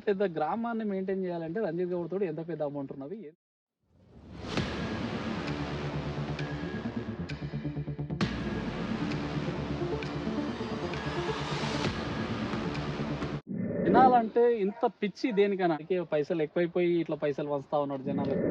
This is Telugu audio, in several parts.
పెద్ద గ్రామాన్ని మెయింటైన్ చేయాలంటే రంజిత్ గౌడ్ తోటి ఎంత పెద్ద అమౌంట్ ఉన్నది? జనాలంటే ఇంత పిచ్చి దేనికైనా పైసలు ఎక్కువైపోయి ఇట్లా పైసలు పంచుతా ఉన్నాడు జనాలకు.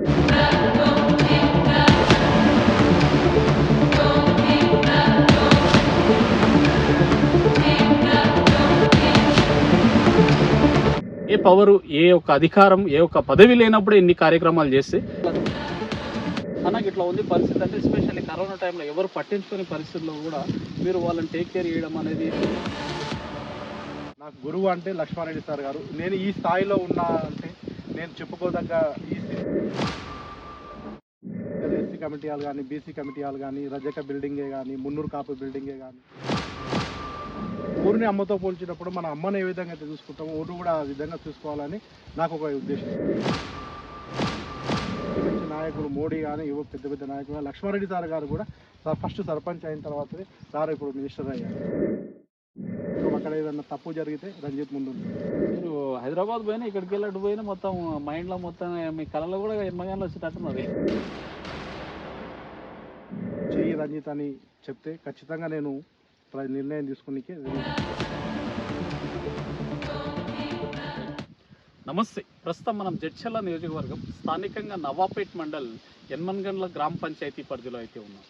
ఏ పవరు, ఏ ఒక్క అధికారం, ఏ ఒక్క పదవి లేనప్పుడు ఎన్ని కార్యక్రమాలు చేస్తే మనకి ఇట్లా ఉంది పరిస్థితి. అంటే ఎస్పెషల్లీ కరోనా టైంలో ఎవరు పట్టించుకునే పరిస్థితుల్లో కూడా మీరు వాళ్ళని టేక్ కేర్ చేయడం అనేది. నాకు గురువు అంటే లక్ష్మారెడ్డి సార్ గారు. నేను ఈ స్థాయిలో ఉన్నా అంటే నేను చెప్పుకోదగ్గ ఎస్సీ కమిటీ హాల్ కానీ, బీసీ కమిటీ హాల్ కానీ, రజక బిల్డింగే కానీ, మున్నూరు కాపు బిల్డింగే కానీ, ఊరిని అమ్మతో పోల్చినప్పుడు మన అమ్మని ఏ విధంగా అయితే చూసుకుంటామో ఊరు కూడా ఆ విధంగా చూసుకోవాలని నాకు ఒక ఉద్దేశం. మంచి నాయకులు మోడీ కానీ, పెద్ద పెద్ద నాయకులు లక్ష్మారెడ్డి సార్ గారు కూడా ఫస్ట్ సర్పంచ్ అయిన తర్వాతనే సార్ ఇప్పుడు మినిస్టర్ అయ్యారు. అక్కడ ఏదన్నా తప్పు జరిగితే రంజిత్ ముందు మీరు హైదరాబాద్ పోయినా, ఇక్కడికి వెళ్ళి పోయినా మొత్తం మైండ్లో మొత్తం మీ కళలో కూడా ఎన్నగానో వచ్చేటట్టున్నది. చెయ్యి రంజిత్ అని చెప్తే ఖచ్చితంగా నేను నిర్ణయం తీసుకునికే. నమస్తే. ప్రస్తుతం మనం జడ్చర్ల నియోజకవర్గం స్థానికంగా నవాపేట్ మండల్ యన్మన్గండ్ల గ్రామ పంచాయతీ పరిధిలో అయితే ఉన్నాం.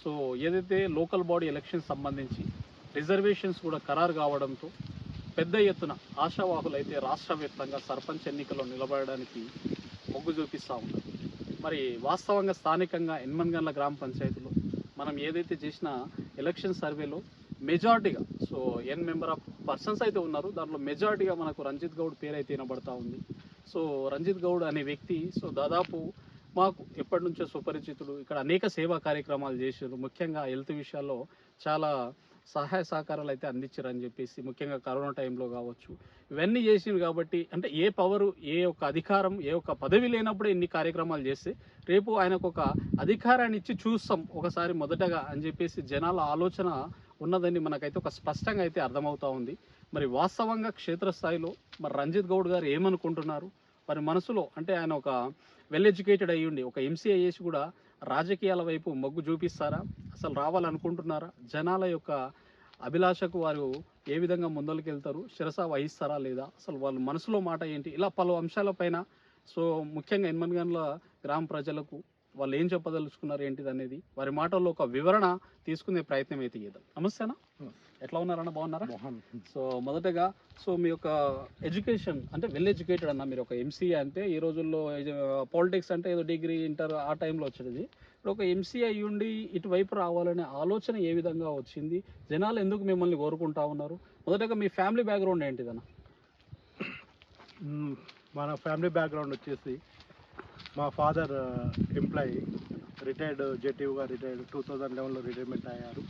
సో ఏదైతే లోకల్ బాడీ ఎలక్షన్ సంబంధించి రిజర్వేషన్స్ కూడా ఖరారు కావడంతో పెద్ద ఎత్తున ఆశావాహులు అయితే రాష్ట్ర వ్యాప్తంగా సర్పంచ్ ఎన్నికల్లో నిలబడడానికి మొగ్గు చూపిస్తూ ఉన్నారు. మరి వాస్తవంగా స్థానికంగా యన్మన్గండ్ల గ్రామ పంచాయతీలో మనం ఏదైతే చేసిన ఎలక్షన్ సర్వేలో మెజారిటీగా మెంబర్ ఆఫ్ పర్సన్స్ అయితే ఉన్నారు. దాంట్లో మెజారిటీగా మనకు రంజిత్ గౌడ్ పేరు అయితే వినబడతా ఉంది. సో రంజిత్ గౌడ్ అనే వ్యక్తి దాదాపు మాకు ఎప్పటి నుంచో సుపరిచితుడు. ఇక్కడ అనేక సేవా కార్యక్రమాలు చేశారు. ముఖ్యంగా హెల్త్ విషయాల్లో చాలా సహాయ సహకారాలు అయితే అందించారని చెప్పేసి, ముఖ్యంగా కరోనా టైంలో కావచ్చు, ఇవన్నీ చేసింది. కాబట్టి అంటే ఏ పవరు, ఏ ఒక్క అధికారం, ఏ ఒక్క పదవి లేనప్పుడు ఎన్ని కార్యక్రమాలు చేస్తే రేపు ఆయనకు ఒక అధికారాన్ని ఇచ్చి చూస్తాం ఒకసారి మొదటగా అని చెప్పేసి జనాల ఆలోచన ఉన్నదని మనకైతే ఒక స్పష్టంగా అయితే అర్థమవుతా ఉంది. మరి వాస్తవంగా క్షేత్రస్థాయిలో మరి రంజిత్ గౌడ్ గారు ఏమనుకుంటున్నారు, మరి మనసులో అంటే ఆయన ఒక వెల్ ఎడ్యుకేటెడ్ అయ్యుండి ఒక ఎంసీఏ చేసి కూడా రాజకీయాల వైపు మొగ్గు చూపిస్తారా, అసలు రావాలనుకుంటున్నారా, జనాల యొక్క అభిలాషకు వారు ఏ విధంగా ముందరికి వెళ్తారు, శిరస వహిస్తారా లేదా, అసలు వాళ్ళ మనసులో మాట ఏంటి, ఇలా పలు అంశాలపైన ముఖ్యంగా యన్మన్గండ్ల గ్రామ ప్రజలకు వాళ్ళు ఏం చెప్పదలుచుకున్నారు ఏంటిది అనేది వారి మాటల్లో ఒక వివరణ తీసుకునే ప్రయత్నం అయితే చేద్దాం. నమస్తే అన్న, ఎట్లా ఉన్నారన్న, బాగున్నారా? సో మొదటగా మీ యొక్క ఎడ్యుకేషన్ అంటే వెల్ ఎడ్యుకేటెడ్ అన్న, మీరు ఒక ఎంసీఏ అంటే ఈ రోజుల్లో పాలిటిక్స్ అంటే ఏదో డిగ్రీ ఇంటర్ ఆ టైంలో వచ్చేది. ఇప్పుడు ఒక ఎంసీఏ అయ్యుండి ఇటువైపు రావాలనే ఆలోచన ఏ విధంగా వచ్చింది, జనాలు ఎందుకు మిమ్మల్ని కోరుకుంటా ఉన్నారు? మొదటగా మీ ఫ్యామిలీ బ్యాక్గ్రౌండ్ ఏంటిదన్న? మన ఫ్యామిలీ బ్యాక్గ్రౌండ్ వచ్చేసి మా ఫాదర్ ఎంప్లాయీ, రిటైర్డ్ జెటివ్గా రిటైర్డ్ 2011లో రిటైర్మెంట్ అయ్యారు.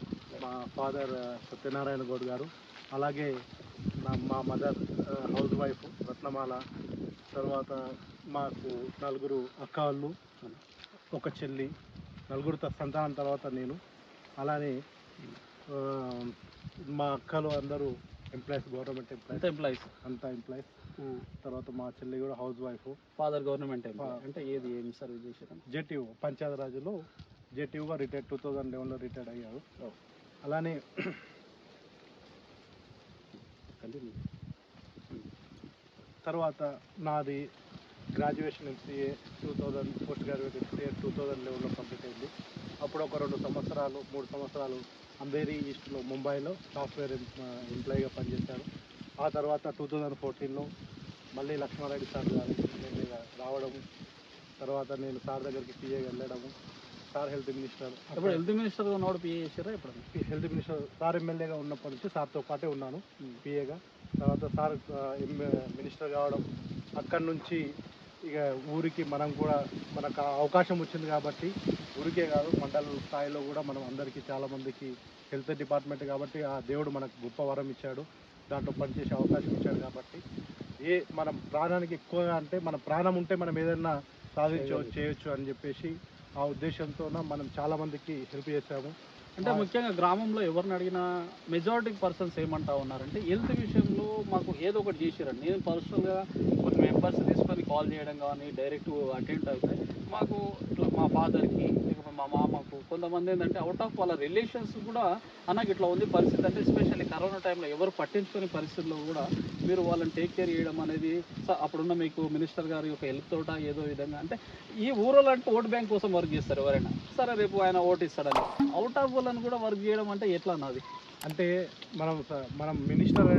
మా ఫాదర్ సత్యనారాయణ గౌడ్ గారు. అలాగే మా మదర్ హౌస్ వైఫ్ రత్నమాల. తర్వాత మాకు 4 అక్కలు, ఒక చెల్లి, 4 సంతానం తర్వాత నేను. అలానే మా అక్కలు అందరూ ఎంప్లాయీస్, గవర్నమెంట్ ఎంప్లాయీస్, అంతా ఎంప్లాయీస్. తర్వాత మా చెల్లి కూడా హౌస్ వైఫ్. ఫాదర్ గవర్నమెంట్ అంటే ఏం సర్వీస్ చేశారు? జెటివ్, పంచాయతీరాజ్లో జెటివ్గా రిటైర్డ్ 2011లో రిటైర్డ్ అయ్యారు. అలానే తర్వాత నాది graduation MCA 2000, post graduate MCA 2011లో కంప్లీట్ అయింది. అప్పుడు ఒక 2 సంవత్సరాలు 3 సంవత్సరాలు అంబేరీ ఈస్ట్లో ముంబైలో సాఫ్ట్వేర్ ఎంప్లాయీగా పనిచేశారు. ఆ తర్వాత 2014లో మళ్ళీ లక్ష్మారెడ్డి సార్ గారు రావడం, తర్వాత నేను సార్ దగ్గరికి పిఏగా వెళ్ళడము. సార్ హెల్త్ మినిస్టర్, ఇప్పుడు హెల్త్ మినిస్టర్ ఉన్నప్పుడు పిఏ చేశారా? ఇప్పుడు హెల్త్ మినిస్టర్ సార్ ఎమ్మెల్యేగా ఉన్నప్పటి నుంచి సార్తో పాటే ఉన్నాను పిఏగా. తర్వాత సార్ మినిస్టర్ కావడం, అక్కడి నుంచి ఇక ఊరికి మనం కూడా మనకు అవకాశం వచ్చింది కాబట్టి ఊరికే కాదు మండల స్థాయిలో కూడా మనం అందరికీ చాలామందికి హెల్త్ డిపార్ట్మెంట్ కాబట్టి ఆ దేవుడు మనకు గొప్ప వరం ఇచ్చాడు, దాంట్లో పనిచేసే అవకాశం ఇచ్చాడు. కాబట్టి మనం ప్రాణానికి ఎక్కువగా అంటే మన ప్రాణం ఉంటే మనం ఏదైనా చేయొచ్చు అని చెప్పేసి ఆ ఉద్దేశంతో మనం చాలామందికి హెల్ప్ చేశాము. అంటే ముఖ్యంగా గ్రామంలో ఎవరిని అడిగినా మెజారిటీ పర్సన్స్ ఏమంటా ఉన్నారంటే హెల్త్ విషయంలో మాకు ఏదో ఒకటి చేసారండి. నేను పర్సనల్గా కొన్ని మెంబర్స్ తీసుకొని కాల్ చేయడం కానీ డైరెక్ట్ అటెండ్ అయితే మాకు ఇట్లా మా ఫాదర్కి లేకపోతే మా మామకు కొంతమంది ఏంటంటే అవుట్ ఆఫ్ వాళ్ళ రిలేషన్స్ కూడా అన్నకి ఇట్లా ఉంది పరిస్థితి అంటే ఎస్పెషల్లీ కరోనా టైంలో ఎవరు పట్టించుకునే పరిస్థితుల్లో కూడా మీరు వాళ్ళని టేక్ కేర్ చేయడం అనేది అప్పుడున్న మీకు మినిస్టర్ గారి యొక్క హెల్ప్ తోట ఏదో విధంగా అంటే ఈ ఊరోళ్ళు అంటే ఓట్ బ్యాంక్ కోసం వర్క్ చేస్తారు ఎవరైనా సరే రేపు ఆయన ఓటు ఇస్తాడని అవుట్ ఆఫ్ వాళ్ళని కూడా వర్క్ చేయడం అంటే ఎట్లా అన్నది అంటే మనం మినిస్టర్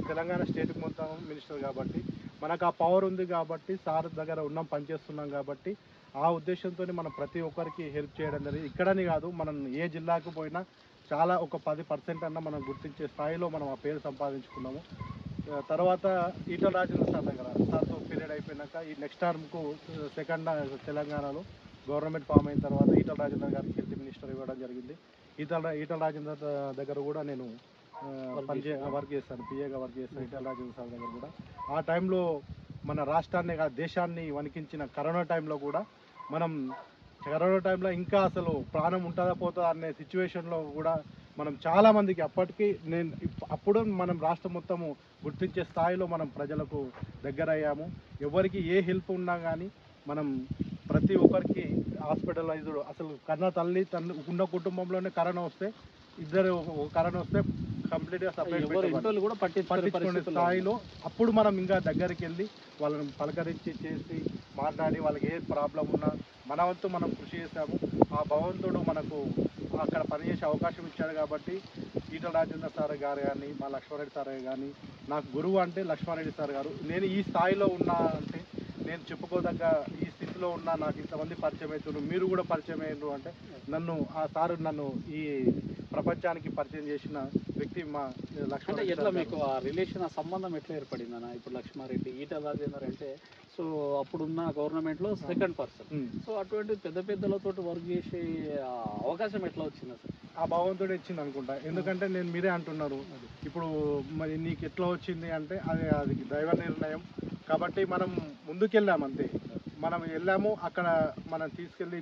తెలంగాణ స్టేట్కి మొత్తం మినిస్టర్ కాబట్టి మనకు ఆ పవర్ ఉంది కాబట్టి సార్ దగ్గర ఉన్నాం పనిచేస్తున్నాం కాబట్టి ఆ ఉద్దేశంతో మనం ప్రతి ఒక్కరికి హెల్ప్ చేయడం జరిగింది. ఇక్కడని కాదు, మనం ఏ జిల్లాకు పోయినా చాలా ఒక 10% అన్న మనం గుర్తించే స్థాయిలో మనం ఆ పేరు సంపాదించుకున్నాము. తర్వాత ఈటల రాజేంద్ర సార్ దగ్గర సార్తో పీరియడ్ అయిపోయినాక ఈ నెక్స్ట్ టర్మ్కు సెకండ్ తెలంగాణలో గవర్నమెంట్ ఫామ్ అయిన తర్వాత ఈటల రాజేంద్ర గారికి హెల్త్ మినిస్టర్ ఇవ్వడం జరిగింది. ఈటల రాజేంద్ర దగ్గర కూడా నేను వర్క్ చేస్తాను, పిఏగా వర్క్ చేస్తాను ఈటల రాజేంద్ర సార్ దగ్గర కూడా. ఆ టైంలో మన రాష్ట్రాన్ని దేశాన్ని వణికించిన కరోనా టైంలో కూడా మనం కరోనా టైంలో ఇంకా అసలు ప్రాణం ఉంటుందా పోతుందా అనే సిచ్యువేషన్లో కూడా మనం చాలామందికి అప్పటికి అప్పుడు మనం రాష్ట్రం మొత్తము గుర్తించే స్థాయిలో మనం ప్రజలకు దగ్గర అయ్యాము. ఎవరికి ఏ హెల్ప్ ఉన్నా కానీ మనం ప్రతి ఒక్కరికి హాస్పిటలైజ్డ్ అసలు తల్లి ఉన్న కుటుంబంలోనే కరోనా వస్తే ఇద్దరు కరోనా వస్తే కంప్లీట్గా సపరేట్ కూడా పట్టించుకునే స్థాయిలో అప్పుడు మనం ఇంకా దగ్గరికి వెళ్ళి వాళ్ళని పలకరించి చేసి మాట్లాడి వాళ్ళకి ఏ ప్రాబ్లం ఉన్నా మన వంతు మనం కృషి చేశాము. ఆ భగవంతుడు మనకు అక్కడ పనిచేసే అవకాశం ఇచ్చాడు కాబట్టి ఈటల రాజేంద్ర సార్ గారు కానీ మా లక్ష్మారెడ్డి సార్ కానీ నాకు గురువు అంటే లక్ష్మారెడ్డి సార్ గారు. నేను ఈ స్థాయిలో ఉన్నా అంటే నేను చెప్పుకోదగ్గ ఈ స్థితిలో ఉన్నా, నాకు ఇంతమంది పరిచయం అవుతున్నారు, మీరు కూడా పరిచయం అయ్యారు అంటే ఆ సారు నన్ను ఈ ప్రపంచానికి పరిచయం చేసిన వ్యక్తి మా లక్ష్మారెడ్డి. ఎట్లా మీకు ఆ రిలేషన్ ఆ సంబంధం ఎట్లా ఏర్పడింది అన్న? ఇప్పుడు లక్ష్మారెడ్డి ఈటల రాజేందర్ అంటే సో అప్పుడున్న గవర్నమెంట్లో సెకండ్ పర్సన్, సో అటువంటి పెద్దలతో వర్క్ చేసే అవకాశం ఎట్లా వచ్చింది అసలు? ఆ భగవంతుడు ఇచ్చింది అనుకుంటా. ఎందుకంటే మీరే అంటున్నారు ఇప్పుడు మరి నీకు ఎట్లా వచ్చింది అంటే అది దైవ నిర్ణయం కాబట్టి మనం ముందుకెళ్ళాము అంతే. మనం వెళ్ళాము అక్కడ మనం తీసుకెళ్ళి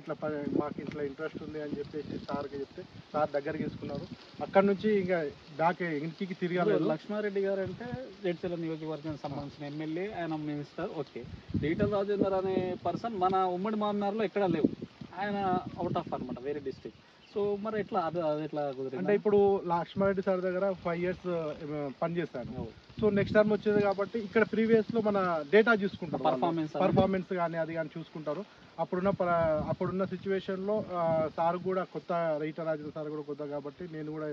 మాకు ఇట్లా ఇంట్రెస్ట్ ఉంది అని చెప్పేసి సార్కి చెప్తే సార్ దగ్గరికి తీసుకున్నారు. అక్కడ నుంచి ఇంకా ఇంటికి తిరిగారు. లక్ష్మారెడ్డి గారు అంటే జడ్చర్ల నియోజకవర్గానికి సంబంధించిన ఎమ్మెల్యే, ఆయన మినిస్టర్. ఓకే, ఈటల రాజేందర్ అనే పర్సన్ మన ఉమ్మడి మామనార్లో ఎక్కడా లేవు, ఆయన అవుట్ ఆఫ్ అనమాట, వేరే డిస్ట్రిక్ట్. సో మరి ఎట్లా అది ఎట్లా కుదిరింది అంటే ఇప్పుడు లక్ష్మారెడ్డి సార్ దగ్గర 5 years పనిచేస్తాను. సో నెక్స్ట్ టర్మ్ వచ్చేది కాబట్టి ఇక్కడ ప్రీవియస్లో మన డేటా చూసుకుంటారు, పర్ఫార్మెన్స్ కానీ అది కానీ చూసుకుంటారు. అప్పుడున్న సిచ్యువేషన్లో సార్ కూడా కొత్త, ఈటల రాజేంద్ర సార్ కూడా కొత్త కాబట్టి నేను కూడా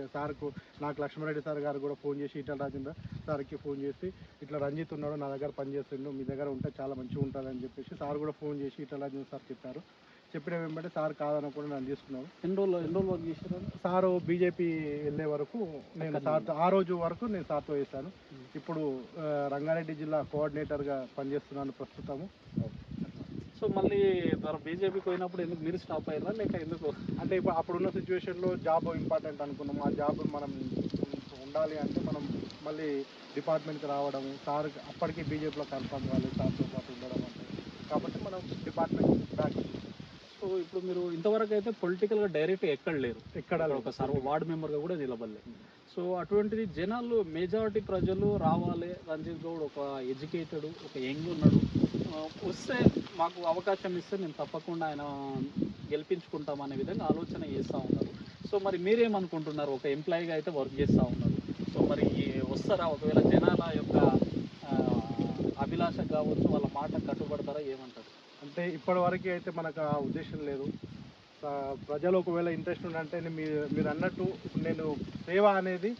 నాకు లక్ష్మారెడ్డి సార్ గారు కూడా ఫోన్ చేసి ఈటల రాజేంద్ర సార్కి ఫోన్ చేసి ఇట్లా రంజిత్ ఉన్నాడు నా దగ్గర పనిచేస్తుండు, మీ దగ్గర ఉంటే చాలా మంచిగా ఉంటుంది అని చెప్పేసి సార్ కూడా ఫోన్ చేసి ఈటల రాజేంద్ర సార్ చెప్పారు. చెప్పిన వెంబడి సార్ కాదనుకుంటే నన్ను తీసుకున్నారు. ఎన్ని రోజులు వర్క్ చేశారు సారు? బీజేపీ వెళ్ళే వరకు నేను సార్తో, ఆ రోజు వరకు నేను సార్తో చేశాను. ఇప్పుడు రంగారెడ్డి జిల్లా కోఆర్డినేటర్గా పనిచేస్తున్నాను ప్రస్తుతము. సో మళ్ళీ బీజేపీకి పోయినప్పుడు ఎందుకు మీరు స్టాప్ అయ్యారా లేక ఎందుకు? అంటే ఇప్పుడు అప్పుడున్న సిచ్యువేషన్లో జాబ్ ఇంపార్టెంట్ అనుకున్నాము. ఆ జాబ్ మనం ఉండాలి అంటే మనం మళ్ళీ డిపార్ట్మెంట్కి రావడము, సార్ అప్పటికి బీజేపీలో కన్ఫర్మ్ కాలేదు సార్తో పాటు ఉండడం అంటే, కాబట్టి మనం డిపార్ట్మెంట్ బ్యాక్. సో ఇప్పుడు మీరు ఇంతవరకు అయితే పొలిటికల్గా డైరెక్ట్ ఎక్కడ ఒక వార్డు మెంబర్గా కూడా నిలబడలేదు. సో అటువంటిది జనాలు మెజారిటీ ప్రజలు రావాలి, రంజిత్ గౌడ్ ఒక ఎడ్యుకేటెడ్, ఒక యంగ్ ఉన్నాడు, వస్తే మాకు అవకాశం ఇస్తే మేము తప్పకుండా ఆయన గెలిపించుకుంటాం అనే విధంగా ఆలోచన చేస్తూ ఉన్నారు. సో మరి మీరేమనుకుంటున్నారు? ఒక ఎంప్లాయీగా అయితే వర్క్ చేస్తూ ఉన్నారు, సో మరి వస్తారా? ఒకవేళ జనాల యొక్క అభిలాష కావచ్చు, వాళ్ళ మాట కట్టుబడతారా, ఏమంటారు? అంటే ఇప్పటి వరకు అయితే మనకు ఆ ఉద్దేశం లేదు. ప్రజలు ఒకవేళ ఇంట్రెస్ట్ ఉందంటే మీరు అన్నట్టు నేను సేవ అనేది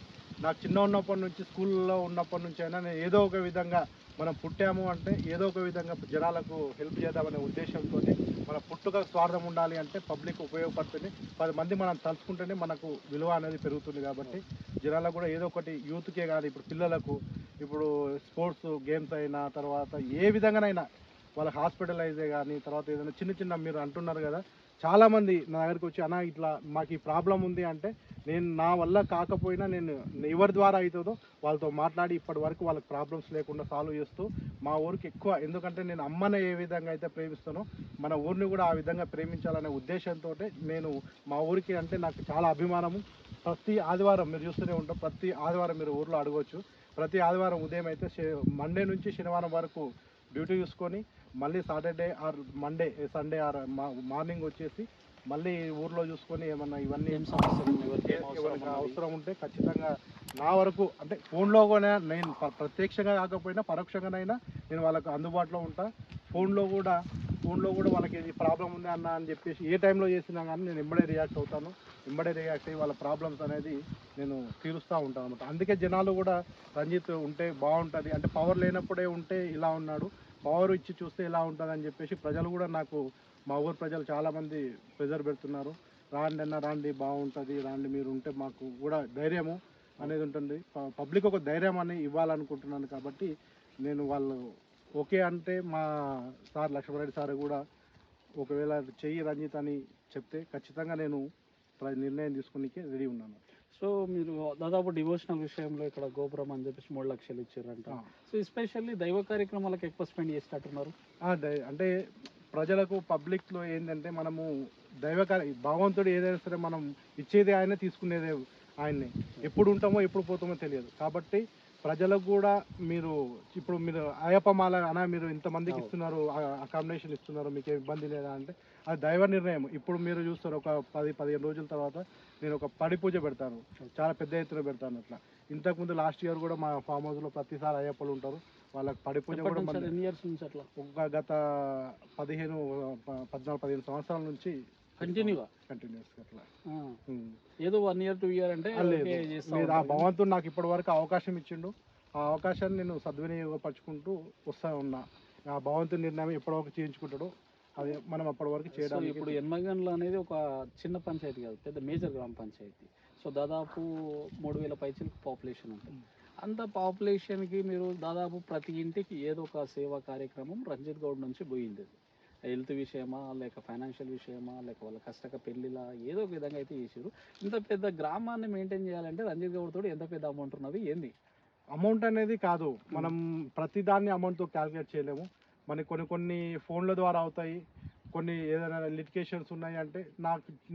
నాకు చిన్న ఉన్నప్పటి నుంచి, స్కూల్లో ఉన్నప్పటి నుంచి అయినా నేను ఏదో ఒక విధంగా, మనం పుట్టాము అంటే ఏదో ఒక విధంగా జనాలకు హెల్ప్ చేద్దామనే ఉద్దేశంతో, మన పుట్టుక స్వార్థం ఉండాలి అంటే పబ్లిక్ ఉపయోగపడుతుంది, 10 మంది మనం తలుచుకుంటేనే మనకు విలువ అనేది పెరుగుతుంది. కాబట్టి జనాలకు కూడా ఏదో ఒకటి, యూత్కే కానీ ఇప్పుడు పిల్లలకు, ఇప్పుడు స్పోర్ట్స్ గేమ్స్ అయినా తర్వాత ఏ విధంగానైనా వాళ్ళకి హాస్పిటలైజే కానీ, తర్వాత ఏదైనా చిన్న మీరు అంటున్నారు కదా చాలామంది నా దగ్గరికి వచ్చి అన్న ఇట్లా మాకు ఈ ప్రాబ్లం ఉంది అంటే నేను నా వల్ల కాకపోయినా నేను ఎవరి ద్వారా అవుతుందో వాళ్ళతో మాట్లాడి ఇప్పటి వరకు వాళ్ళకి ప్రాబ్లమ్స్ లేకుండా సాల్వ్ చేస్తూ మా ఊరికి ఎక్కువ, ఎందుకంటే నేను అమ్మని ఏ విధంగా అయితే ప్రేమిస్తానో మన ఊరిని కూడా ఆ విధంగా ప్రేమించాలనే ఉద్దేశంతో నేను మా ఊరికి అంటే నాకు చాలా అభిమానము. ప్రతి ఆదివారం మీరు చూస్తూనే ఉంటాం, ప్రతి ఆదివారం మీరు ఊర్లో అడగవచ్చు. ప్రతి ఆదివారం ఉదయం అయితే మండే నుంచి శనివారం వరకు డ్యూటీ చూసుకొని మళ్ళీ Saturday or Monday Sunday or morning వచ్చేసి మళ్ళీ ఊర్లో చూసుకొని ఏమన్నా ఇవన్నీ ఏం సమస్యలు ఎవరికి అవసరం ఉంటే ఖచ్చితంగా నా వరకు అంటే ఫోన్లో కూడా నేను ప్రత్యక్షంగా కాకపోయినా పరోక్షంగానైనా నేను వాళ్ళకు అందుబాటులో ఉంటా. ఫోన్లో కూడా వాళ్ళకి ఇది ప్రాబ్లం ఉంది అన్న అని చెప్పేసి ఏ టైంలో చేసినా కానీ నేను ఎంబడే రియాక్ట్ అవుతాను. ఎంబడే రియాక్ట్ అయ్యి వాళ్ళ ప్రాబ్లమ్స్ అనేది నేను తీరుస్తూ ఉంటాను అనమాట. అందుకే జనాలు కూడా రంజిత్ ఉంటే బాగుంటుంది అంటే పవర్ లేనప్పుడే ఉంటే ఇలా ఉన్నాడు, పవర్ ఇచ్చి చూస్తే ఇలా ఉంటుంది అని చెప్పేసి ప్రజలు కూడా నాకు, మా ఊరు ప్రజలు చాలామంది ప్రెజర్ పెడుతున్నారు. రాండి అన్న రాండి బాగుంటుంది, రాండి మీరు ఉంటే మాకు కూడా ధైర్యము అనేది ఉంటుంది. పబ్లిక్ ఒక ధైర్యం అని ఇవ్వాలనుకుంటున్నాను కాబట్టి నేను వాళ్ళు ఓకే అంటే మా సార్ లక్ష్మణరెడ్డి సార్ కూడా ఒకవేళ చెయ్యి రంజిత్ అని చెప్తే ఖచ్చితంగా నేను నిర్ణయం తీసుకునే రెడీ ఉన్నాను. సో మీరు దాదాపు డివోషనల్ విషయంలో ఇక్కడ గోపురం అని చెప్పేసి 3 లక్షలు ఇచ్చారంట. సో ఎస్పెషల్లీ దైవ కార్యక్రమాలకు ఎక్కువ స్పెండ్ చేసేటట్టున్నారు. అంటే ప్రజలకు పబ్లిక్లో ఏంటంటే మనము భగవంతుడు ఏదైనా సరే మనం ఇచ్చేది ఆయనే, తీసుకునేదే ఆయన్నే. ఎప్పుడు ఉంటామో ఎప్పుడు పోతామో తెలియదు కాబట్టి ప్రజలకు కూడా మీరు ఇప్పుడు మీరు అయ్యప్ప మాల అనా మీరు ఇంతమందికి ఇస్తున్నారు, అకామిడేషన్ ఇస్తున్నారు, మీకు ఇబ్బంది లేదా అంటే అది దైవ నిర్ణయం. ఇప్పుడు మీరు చూస్తారు ఒక 10-15 రోజుల తర్వాత నేను ఒక పడి పూజ పెడతాను, చాలా పెద్ద ఎత్తున పెడతాను. అట్లా ఇంతకుముందు లాస్ట్ ఇయర్ కూడా మా ఫామ్ హౌస్లో ప్రతిసారి అయ్యప్పలు ఉంటారు, వాళ్ళకి పడి పూజ కూడా ఒక గత 14-15 సంవత్సరాల నుంచి కంటిన్యూస్ అట్లా. ఏదో 1 year 2 year అంటే ఆ భగవంతుడు నాకు ఇప్పటి వరకు అవకాశం ఇచ్చిండు, ఆ అవకాశాన్ని నేను సద్వినియోగపరచుకుంటూ వస్తా ఉన్నా. ఆ భగవంతుడి నిర్ణయం ఎప్పటివరకు చేయించుకుంటాడో అది మనం అప్పటి వరకు చేయడానికి. ఇప్పుడు ఎన్మగండ్ల అనేది ఒక చిన్న పంచాయతీ కాదు, పెద్ద మేజర్ గ్రామ పంచాయతీ. సో దాదాపు 3000 పైచలకు పాపులేషన్ ఉంటుంది. అంత పాపులేషన్కి మీరు దాదాపు ప్రతి ఇంటికి ఏదో ఒక సేవా కార్యక్రమం రంజిత్ గౌడ్ నుంచి పోయింది. హెల్త్ విషయమా, లేక ఫైనాన్షియల్ విషయమా, లేక వాళ్ళ కష్టక పెళ్ళిలా ఏదో ఒక విధంగా అయితే చేసారు. ఇంత పెద్ద గ్రామాన్ని మెయింటైన్ చేయాలంటే రంజిత్ గౌడ్ తోటి ఎంత పెద్ద అమౌంట్ ఉన్నది ఏంది? అమౌంట్ అనేది కాదు, మనం ప్రతిదాన్ని అమౌంట్తో క్యాల్కులేట్ చేయలేము. మనకి కొన్ని ఫోన్ల ద్వారా అవుతాయి, కొన్ని ఏదైనా లిటికేషన్స్ ఉన్నాయి అంటే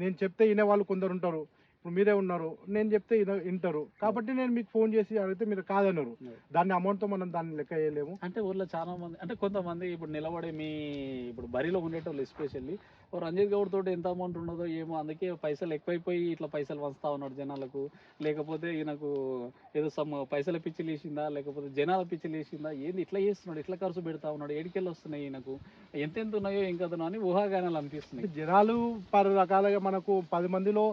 నేను చెప్తే వినే వాళ్ళు కొందరు ఉంటారు. ఇప్పుడు మీరే ఉన్నారు, నేను చెప్తే వింటారు కాబట్టి నేను మీకు ఫోన్ చేసి అడిగితే మీరు కాదన్నారు, దాన్ని అమౌంట్తో మనం దాన్ని లెక్క చేయలేము. అంటే ఊళ్ళో చాలా మంది అంటే కొంతమంది ఇప్పుడు నిలబడే ఇప్పుడు బరిలో ఉండేటోళ్ళు ఎస్పెషల్లీ రంజిత్ గౌడ్ తోటి ఎంత అమౌంట్ ఉన్నదో ఏమో, అందుకే పైసలు ఎక్కువైపోయి ఇట్లా పైసలు వంచుతా ఉన్నాడు జనాలకు, లేకపోతే ఈయనకు ఏదో పైసల పిచ్చి లేచిందా, లేకపోతే జనాల పిచ్చి లేచిందా, ఏంది ఇట్లా చేస్తున్నాడు, ఇట్లా ఖర్చు పెడతా ఉన్నాడు, ఏడికెళ్ళి వస్తున్నాయి ఈయనకు, ఎంతెంత ఉన్నాయో ఇంకా అని ఊహాగానాలు అనిపిస్తున్నాయి. జనాలు పలు రకాలుగా మనకు 10 మందిలో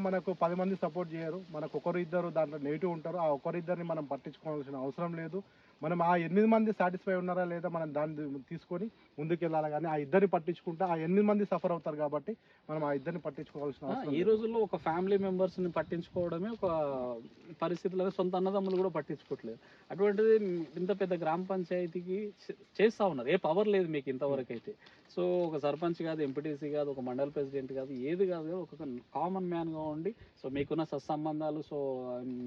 మనకు 10 మంది సపోర్ట్ చేయరు, మనకు ఒకరు ఇద్దరు దాంట్లో నెగిటివ్ ఉంటారు. ఆ ఒకరిద్దరిని మనం పట్టించుకోవాల్సిన అవసరం లేదు. మనం ఆ 8 మంది సాటిస్ఫై ఉన్నారా లేదా మనం దాన్ని తీసుకొని ముందుకెళ్ళాలి. కానీ ఆ ఇద్దరిని పట్టించుకుంటే ఆ 8 మంది సఫర్ అవుతారు కాబట్టి మనం ఆ ఇద్దరిని పట్టించుకోవాల్సిన అవసరం. ఈ రోజుల్లో ఒక ఫ్యామిలీ మెంబర్స్ని పట్టించుకోవడమే ఒక పరిస్థితుల్లో సొంత అన్నదమ్ములు కూడా పట్టించుకోవట్లేదు. అటువంటిది ఇంత పెద్ద గ్రామ పంచాయతీకి చేస్తూ ఉన్నారు, ఏ పవర్ లేదు మీకు ఇంతవరకు అయితే. సో ఒక సర్పంచ్ కాదు, ఎంపీటీసీ కాదు, ఒక మండల ప్రెసిడెంట్ కాదు, ఏది కాదు, ఒక కామన్ మ్యాన్గా ఉండి సో మీకున్న సత్సంబంధాలు సో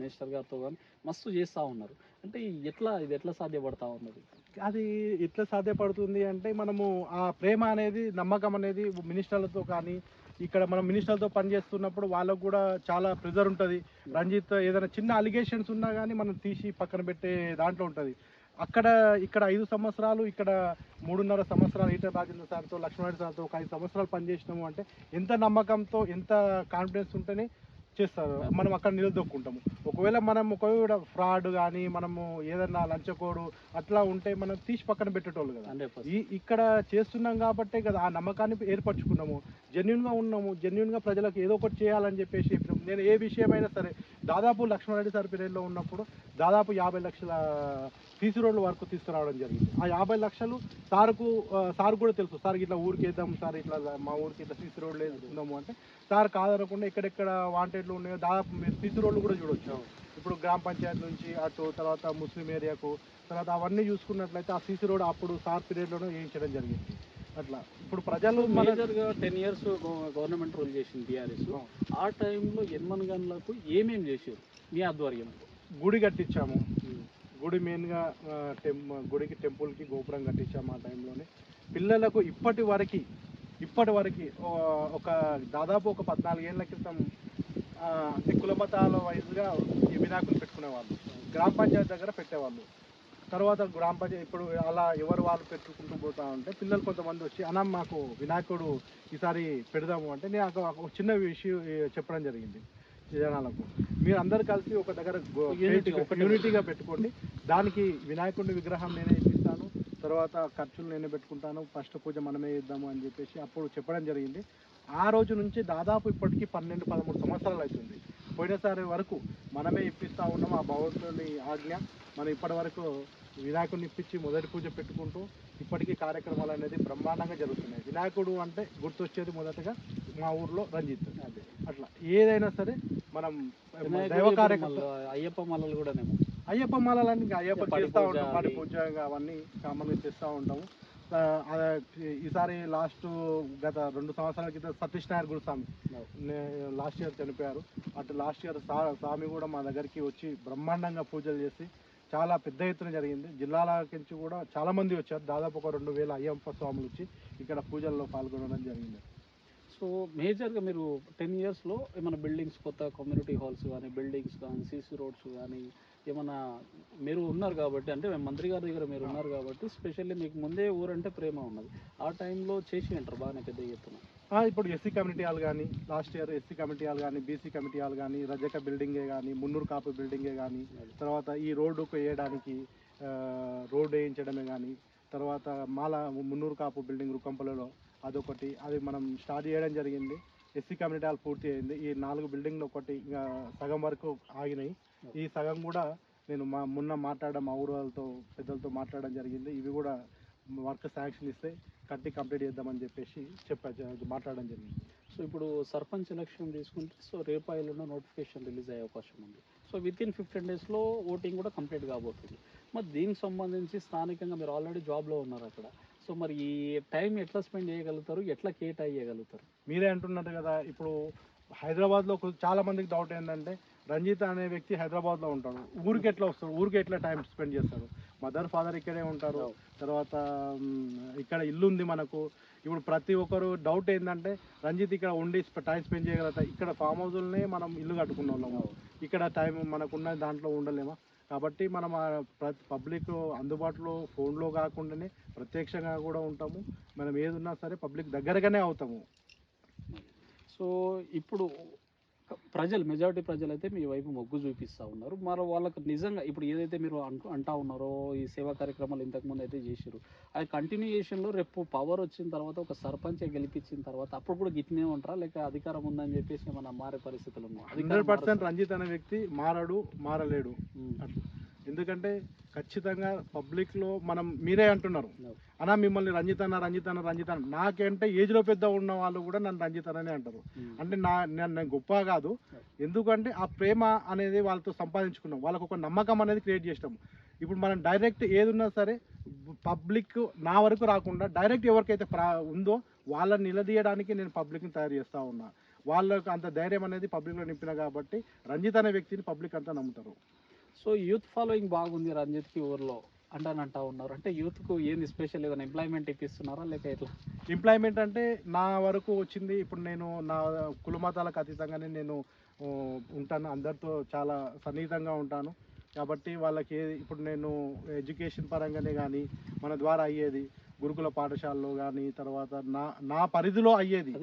మినిస్టర్ గారితో కానీ మస్తు చేస్తూ ఉన్నారు. అంటే ఇది ఎట్లా సాధ్యపడతా ఉన్నది? అది ఎట్లా సాధ్యపడుతుంది అంటే మనము ఆ ప్రేమ అనేది, నమ్మకం అనేది మినిస్టర్లతో కానీ ఇక్కడ మనం మినిస్టర్లతో పనిచేస్తున్నప్పుడు వాళ్ళకు కూడా చాలా ప్రెజర్ ఉంటుంది. రంజిత్ ఏదైనా చిన్న అలిగేషన్స్ ఉన్నా కానీ మనం తీసి పక్కన పెట్టే దాంట్లో ఉంటుంది. ఇక్కడ 5 సంవత్సరాలు, ఇక్కడ 3.5 సంవత్సరాలు ఈటల రాజేంద్ర సార్తో, లక్ష్మణరెడ్డి సార్తో ఒక 5 సంవత్సరాలు పనిచేసినాము అంటే ఎంత నమ్మకంతో, ఎంత కాన్ఫిడెన్స్ ఉంటేనే చేస్తారు, మనం అక్కడ నిలదొక్కుంటాము. ఒకవేళ ఫ్రాడ్ కానీ మనము ఏదన్నా లంచకోడు అట్లా ఉంటే మనం తీసి పక్కన పెట్టేటోళ్ళు కదా. ఇక్కడ చేస్తున్నాం కాబట్టే కదా ఆ నమ్మకాన్ని ఏర్పరచుకున్నాము, జెన్యున్గా ఉన్నాము, జెన్యున్గా ప్రజలకు ఏదో ఒకటి చేయాలని చెప్పేసి. నేను ఏ విషయమైనా సరే దాదాపు లక్ష్మణరెడ్డి సార్ పీరియడ్లో ఉన్నప్పుడు దాదాపు 50 లక్షల సీసీ రోడ్ల వరకు తీసుకురావడం జరిగింది. ఆ 50 లక్షలు సార్ కూడా తెలుసు, సార్ ఇట్లా ఊరికి వేద్దాం సార్, ఇట్లా మా ఊరికి ఇట్లా సీసీ రోడ్లు వేసుకుందాము అంటే సార్ కాదనకుండా ఎక్కడెక్కడ వాంటెడ్లు ఉన్నాయో దాదాపు మీరు సీసీ రోడ్లు కూడా చూడొచ్చు. ఇప్పుడు గ్రామ పంచాయతీ నుంచి అటు తర్వాత ముస్లిం ఏరియాకు తర్వాత అవన్నీ చూసుకున్నట్లయితే ఆ సీసీ రోడ్ అప్పుడు సార్ పీరియడ్లోనే వేయించడం జరిగింది. అట్లా ఇప్పుడు ప్రజలు మన మేజర్గా 10 years గవర్నమెంట్ రూల్ చేసింది టీఆర్ఎస్. ఆ టైంలో ఎన్మన్ గన్లకు ఏమేం చేశారు మీ ఆధ్వర్యంలో? గుడి కట్టించాము. గుడి మెయిన్గా గుడికి టెంపుల్కి గోపురం కట్టించాము ఆ టైంలోనే. పిల్లలకు ఇప్పటి వరకు ఒక దాదాపు ఒక 14 ఏళ్ల క్రితం అంటే కుల మతాల వైజ్గా ఈ వినాయకులు పెట్టుకునేవాళ్ళు, గ్రామ పంచాయతీ దగ్గర పెట్టేవాళ్ళు. తర్వాత గ్రామ పంచాయతీ ఇప్పుడు అలా ఎవరు వాళ్ళు పెట్టుకుంటూ పోతా ఉంటే పిల్లలు కొంతమంది వచ్చి అన్న మాకు వినాయకుడు ఈసారి పెడదాము అంటే నేను ఒక చిన్న విషయం చెప్పడం జరిగింది జనాలకు. మీరు అందరు కలిసి ఒక దగ్గర యూనిటీగా పెట్టుకోండి, దానికి వినాయకుడి విగ్రహం నేనే ఇప్పిస్తాను, తర్వాత ఖర్చులు నేనే పెట్టుకుంటాను, ఫస్ట్ పూజ మనమే ఇద్దాము అని చెప్పేసి అప్పుడు చెప్పడం జరిగింది. ఆ రోజు నుంచి దాదాపు ఇప్పటికీ 12-13 సంవత్సరాలు అవుతుంది. పోయినసారి వరకు మనమే ఇప్పిస్తూ ఉన్నాము, ఆ భగవంతుని ఆజ్ఞ. మనం ఇప్పటి వరకు వినాయకుడిని ఇప్పించి మొదటి పూజ పెట్టుకుంటూ ఇప్పటికీ కార్యక్రమాలు అనేది బ్రహ్మాండంగా జరుగుతున్నాయి. వినాయకుడు అంటే గుర్తొచ్చేది మొదటగా మా ఊర్లో రంజిత్. అట్లా ఏదైనా సరే మనం దైవ కార్యక్రమం. అయ్యప్ప మాలలు కూడా అయ్యప్ప మాలలని అయ్యప్ప చేస్తూ ఉంటాం, పాటి పూజ అవన్నీ కామన్గా చేస్తూ ఉంటాము. ఈసారి గత 2 సంవత్సరాల క్రితం సతీష్ నారాయణ గురుస్వామి లాస్ట్ ఇయర్ చనిపోయారు. అటు లాస్ట్ ఇయర్ స్వామి కూడా మా దగ్గరికి వచ్చి బ్రహ్మాండంగా పూజలు చేసి చాలా పెద్ద ఎత్తున జరిగింది. జిల్లాల నుంచి కూడా చాలామంది వచ్చారు, దాదాపు ఒక 2000 అయ్యప్ప స్వాములు వచ్చి ఇక్కడ పూజల్లో పాల్గొనడం జరిగింది. సో మేజర్గా మీరు 10 yearsలో ఏమైనా బిల్డింగ్స్, కొత్త కమ్యూనిటీ హాల్స్ కానీ, బిల్డింగ్స్ కానీ, సీసీ రోడ్స్ కానీ ఏమైనా మీరు ఉన్నారు కాబట్టి, అంటే మంత్రి గారి దగ్గర మీరు ఉన్నారు కాబట్టి స్పెషల్లీ మీకు ముందే ఊరంటే ప్రేమ ఉన్నది, ఆ టైంలో చేసి అంటారు బాగానే పెద్ద ఎత్తున. ఇప్పుడు ఎస్సీ కమ్యూనిటీ హాల్ కానీ, last year SC community hall కానీ, బీసీ కమ్యూనిటీ హాల్ కానీ, రజక బిల్డింగే కానీ, మున్నూరు కాపు బిల్డింగే కానీ, తర్వాత ఈ రోడ్డుకు వేయడానికి రోడ్డు వేయించడమే కానీ, తర్వాత మున్నూరు కాపు బిల్డింగ్ రుకంపలలో అదొకటి, అది మనం స్టార్ట్ చేయడం జరిగింది. ఎస్సీ కమ్యూనిటీ హాల్ పూర్తి అయింది. ఈ 4 బిల్డింగ్లు ఒకటి ఇంకా సగం వరకు ఆగినాయి. ఈ సగం కూడా నేను మొన్న మా ఊరు వాళ్ళతో పెద్దలతో మాట్లాడడం జరిగింది. ఇవి కూడా వర్క్ శాంక్షన్ ఇస్తే కట్టి కంప్లీట్ చేద్దామని చెప్పేసి మాట్లాడడం జరిగింది. సో ఇప్పుడు సర్పంచ్ ఎలక్షన్ తీసుకుంటే, సో రేపు ఎల్లుండి నోటిఫికేషన్ రిలీజ్ అయ్యే అవకాశం ఉంది. సో వితిన్ 15 daysలో ఓటింగ్ కూడా కంప్లీట్ కాబోతుంది. మరి దీనికి సంబంధించి స్థానికంగా మీరు ఆల్రెడీ జాబ్లో ఉన్నారు అక్కడ, సో మరి ఈ టైం ఎట్లా స్పెండ్ చేయగలుగుతారు, ఎట్లా కేటాయించగలుగుతారు? మీరే అంటున్నారు కదా, ఇప్పుడు హైదరాబాద్లో చాలా మందికి డౌట్ ఏంటంటే రంజిత్ అనే వ్యక్తి హైదరాబాద్లో ఉంటాడు, ఊరికి ఎట్లా వస్తాడు, ఊరికి ఎట్లా టైం స్పెండ్ చేస్తాడు? మదర్ ఫాదర్ ఇక్కడే ఉంటారు, తర్వాత ఇక్కడ ఇల్లు ఉంది మనకు. ఇప్పుడు ప్రతి ఒక్కరు డౌట్ ఏంటంటే రంజిత్ ఇక్కడ ఉండి టైం స్పెండ్ చేయగలుగుతా, ఇక్కడ ఫామ్ హౌస్లోనే మనం ఇల్లు కట్టుకున్న వాళ్ళము, ఇక్కడ టైం మనకున్న దాంట్లో ఉండలేమా? కాబట్టి మనం పబ్లిక్ అందుబాటులో ఫోన్లో కాకుండానే ప్రత్యక్షంగా కూడా ఉంటాము. మనం ఏది ఉన్నా సరే పబ్లిక్ దగ్గరగానే అవుతాము. సో ఇప్పుడు మెజారిటీ ప్రజలు అయితే మీ వైపు మొగ్గు చూపిస్తూ ఉన్నారు. మరి వాళ్ళకు నిజంగా ఇప్పుడు ఏదైతే మీరు అంటా ఉన్నారో ఈ సేవా కార్యక్రమాలు ఇంతకుముందు అయితే చేశారు, అది కంటిన్యూయేషన్లో రేపు పవర్ వచ్చిన తర్వాత ఒక సర్పంచ్ గెలిపించిన తర్వాత అప్పుడు కూడా గిట్నే ఉంటారా, లేక అధికారం ఉందని చెప్పేసి మన మారే పరిస్థితులు ఉన్నాయి? 100% రంజిత్ అనే వ్యక్తి మారలేడు. ఎందుకంటే ఖచ్చితంగా పబ్లిక్లో మీరే అంటున్నారు అన్నా మిమ్మల్ని రంజిత్ అన్న నాకంటే ఏజ్లో పెద్ద ఉన్న వాళ్ళు కూడా నన్ను రంజిత్ అనే అంటారు. అంటే నేను గొప్ప కాదు, ఎందుకంటే ఆ ప్రేమ అనేది వాళ్ళతో సంపాదించుకున్నాం, వాళ్ళకు ఒక నమ్మకం అనేది క్రియేట్ చేసినాం. ఇప్పుడు మనం డైరెక్ట్ ఏది ఉన్నా సరే పబ్లిక్ నా వరకు రాకుండా డైరెక్ట్ ఎవరికైతే ఉందో వాళ్ళని నిలదీయడానికి నేను పబ్లిక్ని తయారు చేస్తూ ఉన్నా. వాళ్ళకు అంత ధైర్యం అనేది పబ్లిక్లో నింపిన కాబట్టి రంజిత్ అనే వ్యక్తిని పబ్లిక్ అంతా నమ్ముతారు. సో యూత్ ఫాలోయింగ్ బాగుంది రంజిత్కి ఊర్లో అంటా ఉన్నారు. అంటే యూత్కు ఏంది స్పెషల్, ఏదైనా ఎంప్లాయ్మెంట్ ఇప్పిస్తున్నారా లేక ఎట్లా? ఎంప్లాయ్మెంట్ అంటే నా వరకు వచ్చింది, ఇప్పుడు నేను నా కుల మతాలకు అతీతంగానే నేను ఉంటాను, అందరితో చాలా సన్నిహితంగా ఉంటాను. కాబట్టి వాళ్ళకి ఇప్పుడు నేను ఎడ్యుకేషన్ పరంగానే కానీ మన ద్వారా అయ్యేది గురుకుల పాఠశాలలో కానీ, తర్వాత నా పరిధిలో అయ్యేది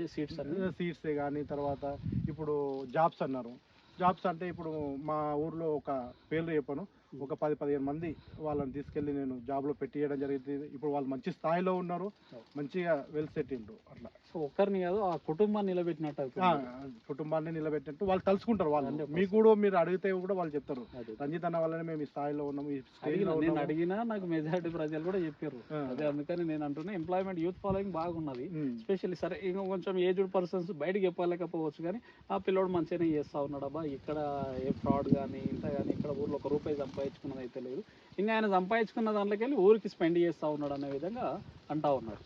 సీట్సే కానీ, తర్వాత ఇప్పుడు జాబ్స్ అన్నారు. జాబ్స్ అంటే ఇప్పుడు మా ఊర్లో ఒక పేర్లు చెప్పను, ఒక 10-15 మంది వాళ్ళని తీసుకెళ్ళి నేను జాబ్లో పెట్టియడం జరిగింది. ఇప్పుడు వాళ్ళు మంచి స్థాయిలో ఉన్నారు, మంచిగా వెల్ సెటిల్డ్. అట్లా సో ఒక్కరిని కాదు ఆ కుటుంబాన్ని కుటుంబాన్ని నిలబెట్టినట్టు వాళ్ళు తలుచుకుంటారు. వాళ్ళు మీకు కూడా మీరు అడిగితే కూడా వాళ్ళు చెప్తారు రంజిత్ అన్న వల్లనే మేము ఈ స్థాయిలో ఉన్నాము, ఈ స్టేజ్లో నేను అడిగినా నాకు మెజారిటీ ప్రజలు కూడా చెప్పారు అదే. అందుకని నేను అంటున్నా ఎంప్లాయ్మెంట్ యూత్ ఫాలోయింగ్ బాగున్నది. స్పెషల్లీ సరే ఇంకా కొంచెం ఏజ్డ్ పర్సన్స్ బయటకు చెప్పలేకపోవచ్చు కానీ ఆ పిల్లోడు మంచిగానే చేస్తా ఉన్నాడు అబ్బా, ఇక్కడ ఏ ఫ్రాడ్ కానీ ఇంత కానీ ఇక్కడ ఊర్లో ఒక రూపాయి సంపాదించుకున్నది అయితే లేదు, ఇంకా ఆయన సంపాదించుకున్న దాంట్లోకి వెళ్ళి ఊరికి స్పెండ్ చేస్తూ ఉన్నాడు అనే విధంగా అంటా ఉన్నారు.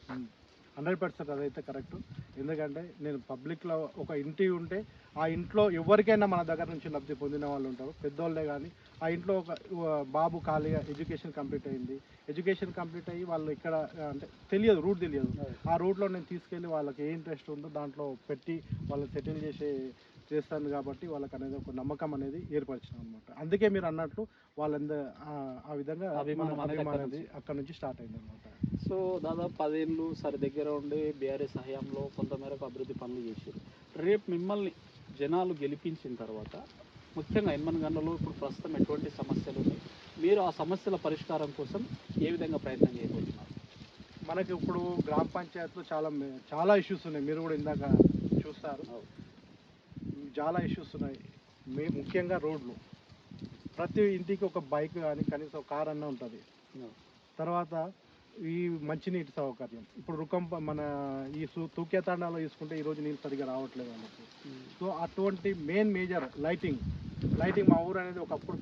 100% అదైతే కరెక్ట్. ఎందుకంటే నేను పబ్లిక్లో ఒక ఇంటి ఉంటే ఆ ఇంట్లో ఎవరికైనా మన దగ్గర నుంచి లబ్ధి పొందిన వాళ్ళు ఉంటారు, పెద్దోళ్ళే. కానీ ఆ ఇంట్లో ఒక బాబు ఖాళీగా ఎడ్యుకేషన్ కంప్లీట్ అయ్యింది, ఎడ్యుకేషన్ కంప్లీట్ అయ్యి వాళ్ళు ఇక్కడ అంటే తెలియదు, రూట్ తెలియదు. ఆ రూట్లో నేను తీసుకెళ్ళి వాళ్ళకి ఏ ఇంట్రెస్ట్ ఉందో దాంట్లో పెట్టి వాళ్ళని సెటిల్ చేస్తాను కాబట్టి వాళ్ళకి అనేది ఒక నమ్మకం అనేది ఏర్పరిచినాం అనమాట. అందుకే మీరు అన్నట్లు వాళ్ళందరూ ఆ విధంగా అభిమానం అనేది అక్కడ నుంచి స్టార్ట్ అయింది అనమాట. సో దాదాపు 10 ఏళ్ళు సరి దగ్గర ఉండి బీఆర్ఎస్ హయాంలో కొంతమేరకు అభివృద్ధి పనులు చేశారు. రేపు మిమ్మల్ని జనాలు గెలిపించిన తర్వాత ముఖ్యంగా ఎన్మన్గండ్లలో ఇప్పుడు ప్రస్తుతం ఎటువంటి సమస్యలు ఉన్నాయి, మీరు ఆ సమస్యల పరిష్కారం కోసం ఏ విధంగా ప్రయత్నం చేయబోతున్నారు? మనకి ఇప్పుడు గ్రామ పంచాయతీలో చాలా ఇష్యూస్ ఉన్నాయి. మీరు కూడా ఇందాక చూస్తారు, చాలా ఇష్యూస్ ఉన్నాయి. ముఖ్యంగా రోడ్లు, ప్రతి ఇంటికి ఒక బైక్ కానీ కనీసం ఒక కార్ అన్న ఉంటుంది. తర్వాత ఈ మంచినీటి సౌకర్యం, ఇప్పుడు మన ఈ తూక్యాతాండాలో తీసుకుంటే ఈరోజు నీళ్ళు సరిగ్గా రావట్లేదు వాళ్ళకి. సో అటువంటి మేజర్ లైటింగ్ మా ఊరు అనేది ఒకప్పుడు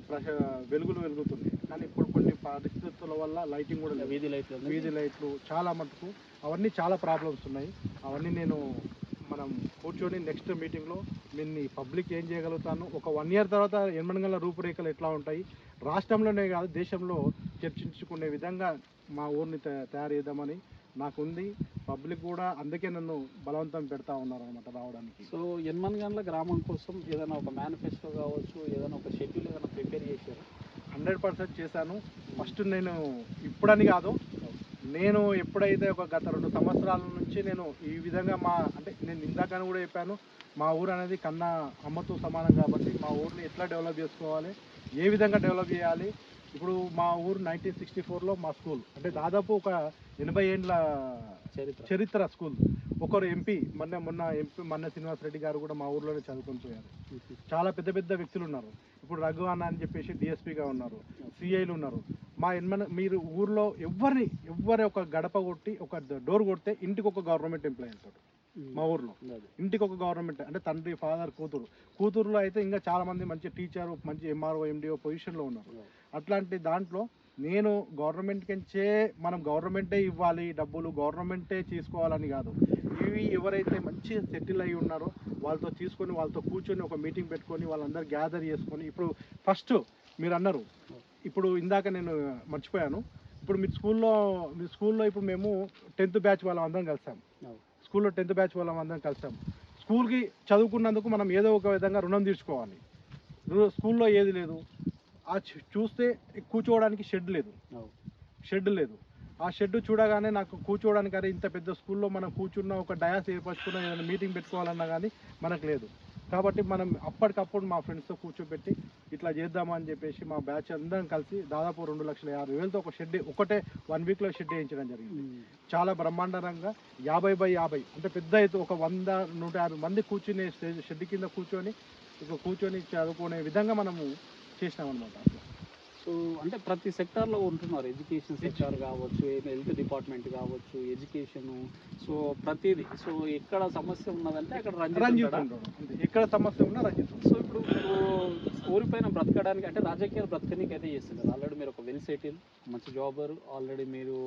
వెలుగుతుంది, కానీ ఇప్పుడు కొన్ని పరిస్థితుల వల్ల లైటింగ్ కూడా లేదు. వీధి లైట్లు చాలా మటుకు అవన్నీ చాలా ప్రాబ్లమ్స్ ఉన్నాయి. అవన్నీ మనం కూర్చొని నెక్స్ట్ మీటింగ్లో నేను పబ్లిక్ ఏం చేయగలుగుతాను, ఒక 1 year తర్వాత ఎన్మన్గండ్ల రూపురేఖలు ఎట్లా ఉంటాయి, రాష్ట్రంలోనే కాదు దేశంలో చర్చించుకునే విధంగా మా ఊరిని తయారు చేద్దామని నాకుంది. పబ్లిక్ కూడా అందుకే నన్ను బలవంతం పెడతా ఉన్నారు అనమాట రావడానికి. సో ఎన్మన్గండ్ల గ్రామం కోసం ఏదైనా ఒక మేనిఫెస్టో కావచ్చు, ఏదైనా ఒక షెడ్యూల్ ఏదైనా ప్రిపేర్ చేశారు? 100% చేశాను. ఫస్ట్ నేను ఇప్పుడని కాదు, నేను ఎప్పుడైతే ఒక గత 2 సంవత్సరాల నుంచి నేను ఈ విధంగా అంటే నేను ఇందాకని కూడా చెప్పాను, మా ఊరు అనేది కన్నా అమ్మతో సమానం కాబట్టి మా ఊరిని ఎట్లా డెవలప్ చేసుకోవాలి, ఏ విధంగా డెవలప్ చేయాలి. ఇప్పుడు మా ఊరు 1964లో మా స్కూల్ అంటే దాదాపు ఒక 80 ఏండ్ల చరిత్ర స్కూల్. ఒకరు ఎంపీ మొన్న ఎంపీ శ్రీనివాసరెడ్డి గారు కూడా మా ఊర్లోనే చదువుకొని పోయారు. చాలా పెద్ద పెద్ద వ్యక్తులు ఉన్నారు. ఇప్పుడు రఘు అన్న అని చెప్పేసి డిఎస్పీగా ఉన్నారు, సిఐలు ఉన్నారు. మీరు ఊర్లో ఎవరి ఒక గడప కొట్టి ఒక డోర్ కొడితే ఇంటికి ఒక గవర్నమెంట్ ఎంప్లాయీ ఉంటాడు. మా ఊర్లో ఇంటికి ఒక గవర్నమెంట్ అంటే తండ్రి, ఫాదర్, కూతురులో అయితే ఇంకా చాలా మంది మంచి టీచరు, మంచి ఎంఆర్ఓ, ఎండిఓ పొజిషన్లో ఉన్నారు. అట్లాంటి దాంట్లో నేను గవర్నమెంట్ కంచే మనం గవర్నమెంటే ఇవ్వాలి డబ్బులు, గవర్నమెంటే తీసుకోవాలని కాదు. ఇవి ఎవరైతే మంచి సెటిల్ అయి ఉన్నారో వాళ్ళతో తీసుకొని వాళ్ళతో కూర్చొని ఒక మీటింగ్ పెట్టుకొని వాళ్ళందరూ గ్యాదర్ చేసుకొని, ఇప్పుడు ఫస్ట్ మీరు అన్నారు, ఇప్పుడు ఇందాక నేను మర్చిపోయాను, ఇప్పుడు మీ స్కూల్లో ఇప్పుడు మేము 10th బ్యాచ్ వాళ్ళం అందరం కలిసాం. స్కూల్లో 10th బ్యాచ్ వాళ్ళం అందరం కలిసాం. స్కూల్కి చదువుకున్నందుకు మనం ఏదో ఒక విధంగా రుణం తీర్చుకోవాలి. స్కూల్లో ఏది లేదు, చూస్తే కూర్చోవడానికి షెడ్ లేదు. ఆ షెడ్ చూడగానే నాకు కూర్చోవడానికి, అరే ఇంత పెద్ద స్కూల్లో మనం కూర్చున్న ఒక డయాస్ ఏర్పరచుకున్న ఏదైనా మీటింగ్ పెట్టుకోవాలన్నా కానీ మనకు లేదు. కాబట్టి మనం అప్పటికప్పుడు మా ఫ్రెండ్స్తో కూర్చోబెట్టి ఇట్లా చేద్దామని చెప్పేసి మా బ్యాచ్ అందరం కలిసి దాదాపు 2,50,000తో ఒక షెడ్ ఒకటే 1 weekలో షెడ్ వేయించడం జరిగింది. చాలా బ్రహ్మాండంగా 50x50 అంటే పెద్ద అయితే ఒక 100-150 మంది కూర్చునే షెడ్ కింద కూర్చొని చదువుకునే విధంగా మనము చేసినామన్నమాట. సో అంటే ప్రతి సెక్టార్లో ఉంటున్నారు, ఎడ్యుకేషన్ సెక్టార్ కావచ్చు, హెల్త్ డిపార్ట్మెంట్ కావచ్చు, ఎడ్యుకేషన్, సో ప్రతిదీ. సో ఎక్కడ సమస్య ఉన్నదంటే అక్కడ రంజిత్, ఎక్కడ సమస్య ఉన్నా రంజిత్. సో ఇప్పుడు ఊరిపైన బ్రతకడానికి అంటే రాజకీయాలు బ్రతకడానికి అయితే చేస్తున్నారు. ఆల్రెడీ మీరు ఒక వెల్ సెటిల్ మంచి జాబర్, ఆల్రెడీ మీరు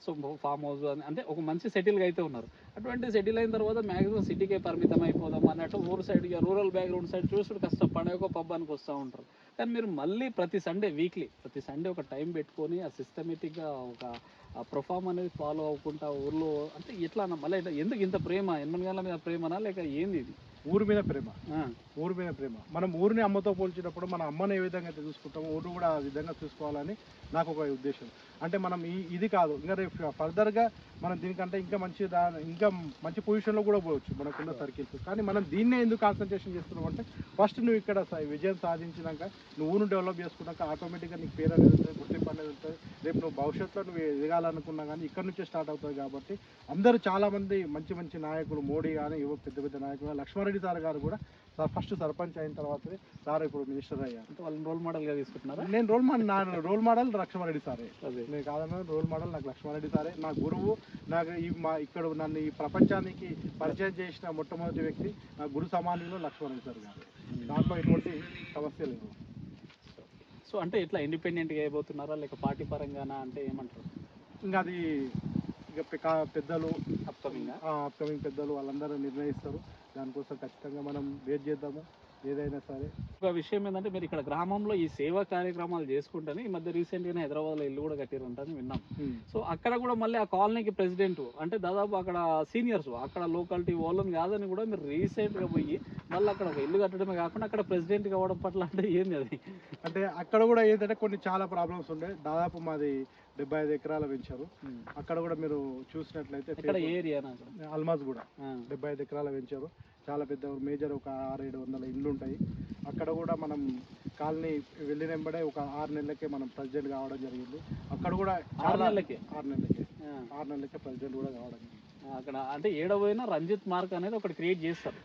సో ఫామ్ హౌస్ అంటే ఒక మంచి సెటిల్గా అయితే ఉన్నారు. అటువంటి సెటిల్ అయిన తర్వాత మ్యాక్సిమం సిటీకే పరిమితం అయిపోదాం అన్నట్టు ఊరు సైడ్ రూరల్ బ్యాక్గ్రౌండ్ సైడ్ చూసుడు కష్టం, పండుగ పబ్బానికి వస్తూ ఉంటారు. కానీ మీరు మళ్ళీ ప్రతి సండే ఒక టైం పెట్టుకొని ఆ సిస్టమేటిక్గా ఒక ప్రొఫామ్ అనేది ఫాలో అవ్వకుండా ఊర్లో అంటే ఎట్లా అన్న మళ్ళీ ఎందుకు ఇంత ప్రేమ, ఎన్మన్గండ్ల మీద ప్రేమనా లేక ఏంది ఇది? ఊరి మీద ప్రేమ. మనం ఊరిని అమ్మతో పోల్చినప్పుడు మన అమ్మని ఏ విధంగా అయితే చూసుకుంటామో ఊరిని కూడా ఆ విధంగా చూసుకోవాలని నాకు ఒక ఉద్దేశం. అంటే మనం ఇది కాదు, ఇంకా రేపు ఫర్దర్గా మనం దీనికంటే ఇంకా మంచి పొజిషన్లో కూడా పోవచ్చు మనకున్న సర్కిల్స్. కానీ మనం దీన్నే ఎందుకు కాన్సన్ట్రేషన్ చేస్తున్నాం అంటే ఫస్ట్ నువ్వు ఇక్కడ విజయం సాధించినాక నువ్వు డెవలప్ చేసుకున్నాక ఆటోమేటిక్గా నీకు పేరు అనేది ఉంటుంది, గుర్తింపు అనేది ఉంటుంది. రేపు నువ్వు భవిష్యత్తులో నువ్వు ఎదగాలనుకున్నా కానీ ఇక్కడ నుంచే స్టార్ట్ అవుతుంది. కాబట్టి అందరూ చాలామంది మంచి నాయకులు, మోడీ కానీ పెద్ద నాయకులు, లక్ష్మారెడ్డి సార్ గారు కూడా ఫస్ట్ సర్పంచ్ అయిన తర్వాతనే సార్ ఇప్పుడు మినిస్టర్ అయ్యారు. అంటే వాళ్ళని రోల్ మోడల్గా తీసుకుంటున్నారా? నేను రోల్ మోడల్ లక్ష్మారెడ్డి సారే. నేను కాదన్నా రోల్ మోడల్ నాకు లక్ష్మారెడ్డి సారే నా గురువు. నాకు ఇక్కడ నన్ను ఈ ప్రపంచానికి పరిచయం చేసిన మొట్టమొదటి వ్యక్తి నా గురు సమానంలో లక్ష్మారెడ్డి సార్ గారు. దాంట్లో ఎటువంటి సమస్య లేదు. సో అంటే ఇట్లా ఇండిపెండెంట్గా అయిపోతున్నారా లేక పార్టీ పరంగానా అంటే ఏమంటారు? ఇంకా అది పెద్దలు అప్కమింగ్ అప్కమింగ్ పెద్దలు వాళ్ళందరూ నిర్ణయిస్తారు. దానికోసం ఖచ్చితంగా మనం వెయిట్ చేద్దాము ఏదైనా సరే. ఒక విషయం ఏంటంటే మీరు ఇక్కడ గ్రామంలో ఈ సేవా కార్యక్రమాలు చేసుకుంటేనే ఈ మధ్య రీసెంట్గానే హైదరాబాద్లో ఇల్లు కూడా కట్టిరంటని విన్నాం. సో అక్కడ కూడా మళ్ళీ ఆ కాలనీకి ప్రెసిడెంట్ అంటే దాదాపు అక్కడ సీనియర్స్ అక్కడ లోకాలిటీ వాళ్ళని కాదని కూడా మీరు రీసెంట్గా పోయి మళ్ళీ అక్కడ ఒక ఇల్లు కట్టడమే కాకుండా అక్కడ ప్రెసిడెంట్ కావడం పట్ల అంటే ఏంది అది? అంటే అక్కడ కూడా ఏంటంటే కొన్ని చాలా ప్రాబ్లమ్స్ ఉండే. దాదాపు మాది 75 ఎకరాల వెంచారు. అక్కడ కూడా మీరు చూసినట్లయితే ఇక్కడ ఏరియా అల్మాజ్ కూడా 75 ఎకరాల వెంచారు. చాలా పెద్ద మేజర్ ఒక 600-700 ఇండ్లు ఉంటాయి. అక్కడ కూడా మనం కాలనీ వెళ్ళినంబడే ఒక 6 నెలలకే మనం ప్రెసిడెంట్ కావడం జరిగింది. అక్కడ కూడా 6 నెలలకే 6 నెలలకే ప్రెసిడెంట్ కూడా కావడం జరిగింది. అక్కడ అంటే ఏడవైనా రంజిత్ మార్క్ అనేది ఒకటి క్రియేట్ చేస్తారు.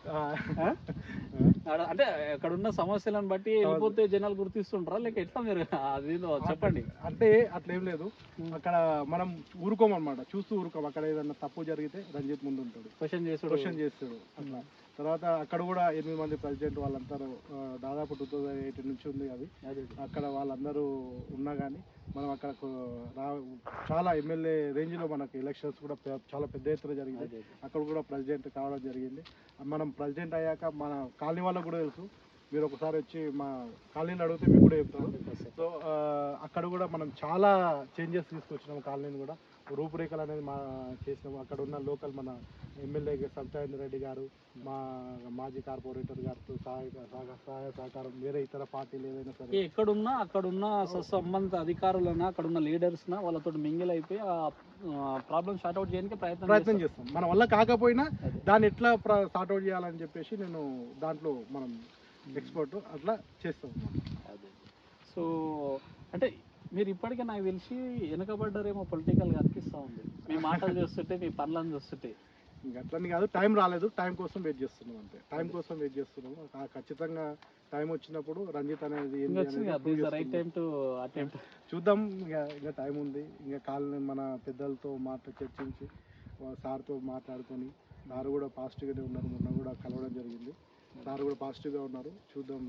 అంటే అక్కడ ఉన్న సమస్యలను బట్టి వెళ్ళిపోతే జనాలు గుర్తిస్తుంటారా లేక ఎట్లా మీరు అది చెప్పండి. అంటే అట్లా ఏం లేదు, అక్కడ మనం ఊరుకోమన్నమాట, చూస్తూ ఊరుకోం. అక్కడ ఏదన్నా తప్పు జరిగితే రంజిత్ ముందు ఉంటాడు, క్వశ్చన్ చేస్తాడు అట్లా. తర్వాత అక్కడ కూడా 8 మంది ప్రెసిడెంట్ వాళ్ళందరూ దాదాపు 2018 నుంచి ఉంది అది. అక్కడ వాళ్ళందరూ ఉన్నా కానీ మనం అక్కడ చాలా ఎమ్మెల్యే రేంజ్లో మనకు ఎలక్షన్స్ కూడా చాలా పెద్ద ఎత్తున జరిగింది. అక్కడ కూడా ప్రెసిడెంట్ కావడం జరిగింది. మనం ప్రెసిడెంట్ అయ్యాక మన కాలనీ వాళ్ళకు కూడా తెలుసు, మీరు ఒకసారి వచ్చి మా కాలనీని అడిగితే మీకు కూడా చెప్తారు. సో అక్కడ కూడా మనం చాలా చేంజెస్ తీసుకొచ్చినాము. కాలనీని కూడా రూపురేఖలు అనేది చేసినాము. అక్కడ ఉన్న లోకల్ మన ఎమ్మెల్యే సత్యేంద్ర రెడ్డి గారు, మా మాజీ కార్పొరేటర్ గారితో సహాయ సహకారం, వేరే ఇతర పార్టీలు ఏదైనా సరే ఎక్కడున్నా అక్కడున్న సంబంధిత అధికారులన్నా అక్కడున్న లీడర్స్నా వాళ్ళతో మింగిల్ అయిపోయి ప్రాబ్లమ్ సార్ట్ అవుట్ చేయడానికి ప్రయత్నం చేస్తాం. మన వల్ల కాకపోయినా దాన్ని ఎట్లా సార్ట్ అవుట్ చేయాలని చెప్పేసి నేను దాంట్లో మనం ఎక్స్పర్ట్ అట్లా చేస్తాం. సో అంటే మీరు ఇప్పటికే నాకు తెలిసి వెనకబడ్డారేమో పొలిటికల్గా అనిపిస్తూ ఉంది మీ మాటలు చూస్తుంటే, మీ పనులను చూస్తుంటే. ఇంకా అట్లని కాదు, టైం రాలేదు, టైం కోసం వెయిట్ చేస్తున్నాం అంతే. టైం కోసం వెయిట్ చేస్తున్నాము. ఖచ్చితంగా టైం వచ్చినప్పుడు రంజిత్ అనేది చూద్దాం. ఇంకా టైం ఉంది. ఇంకా కాలనీ మన పెద్దలతో చర్చించి సార్తో మాట్లాడుకొని, సార్ కూడా పాజిటివ్గానే ఉన్నారు. మొన్న కూడా కలవడం జరిగింది, సార్ కూడా పాజిటివ్గా ఉన్నారు. చూద్దాం